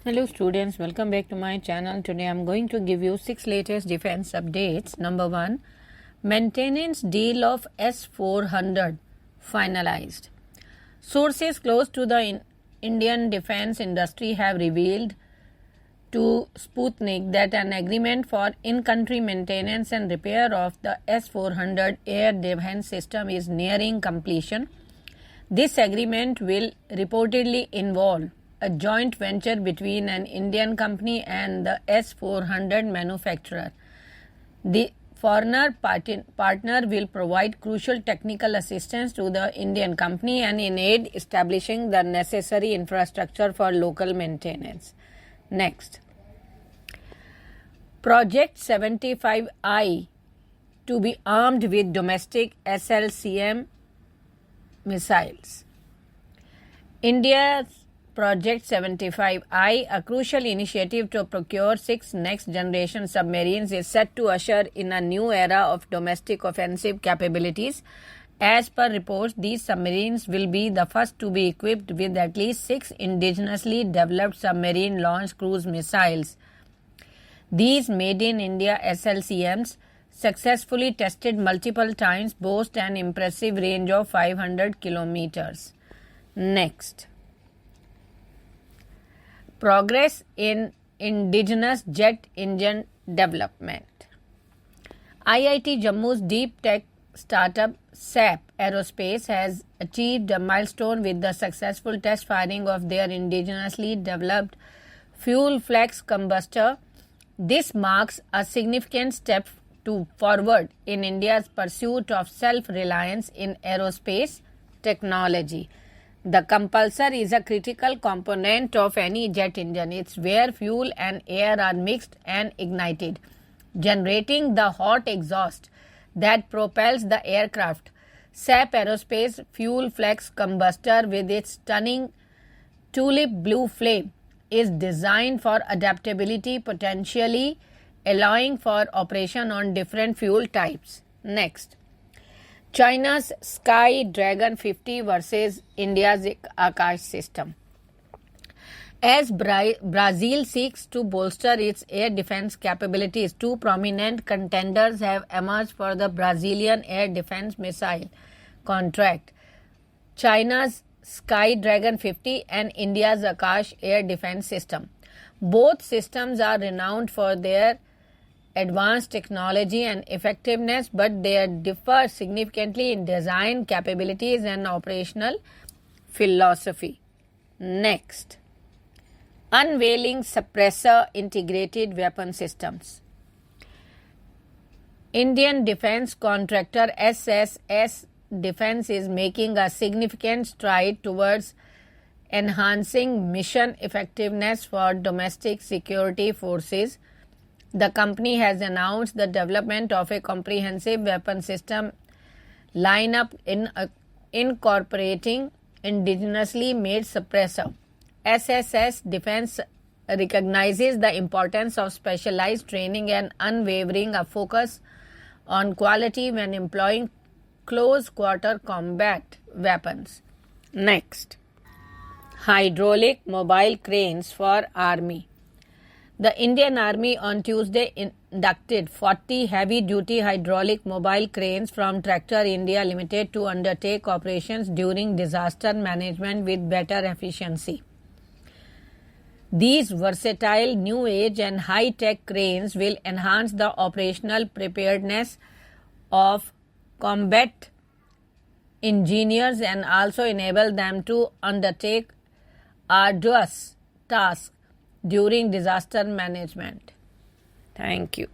Hello students, welcome back to my channel. Today I am going to give you 6 latest defense updates. Number 1, maintenance deal of S-400 finalized. Sources close to the Indian defense industry have revealed to Sputnik that an agreement for in-country maintenance and repair of the S-400 air defense system is nearing completion. This agreement will reportedly involve a joint venture between an Indian company and the S-400 manufacturer. The foreign partner will provide crucial technical assistance to the Indian company and in aid establishing the necessary infrastructure for local maintenance. Next, Project 75I to be armed with domestic SLCM missiles. India's Project 75I, a crucial initiative to procure 6 next-generation submarines, is set to usher in a new era of domestic offensive capabilities. As per reports, these submarines will be the first to be equipped with at least 6 indigenously developed submarine-launched cruise missiles. These made-in-India SLCMs, successfully tested multiple times, boast an impressive range of 500 kilometers. Next, progress in indigenous jet engine development. IIT Jammu's deep tech startup SAP Aerospace has achieved a milestone with the successful test firing of their indigenously developed fuel flex combustor. This marks a significant step forward in India's pursuit of self-reliance in aerospace technology. The compulsor is a critical component of any jet engine. It's where fuel and air are mixed and ignited, generating the hot exhaust that propels the aircraft. SAP Aerospace Fuel Flex Combustor, with its stunning tulip blue flame, is designed for adaptability, potentially allowing for operation on different fuel types. Next, China's Sky Dragon 50 versus India's Akash system. As Brazil seeks to bolster its air defense capabilities, 2 prominent contenders have emerged for the Brazilian air defense missile contract: China's Sky Dragon 50 and India's Akash air defense system. Both systems are renowned for their advanced technology and effectiveness, but they differ significantly in design capabilities and operational philosophy. Next, unveiling suppressor integrated weapon systems. Indian defense contractor SSS Defense is making a significant stride towards enhancing mission effectiveness for domestic security forces. The company has announced the development of a comprehensive weapon system lineup incorporating indigenously made suppressor. SSS Defense recognizes the importance of specialized training and unwavering focus on quality when employing close-quarter combat weapons. Next, hydraulic mobile cranes for Army. The Indian Army on Tuesday inducted 40 heavy-duty hydraulic mobile cranes from Tractor India Limited to undertake operations during disaster management with better efficiency. These versatile, new-age and high-tech cranes will enhance the operational preparedness of combat engineers and also enable them to undertake arduous tasks during disaster management. Thank you.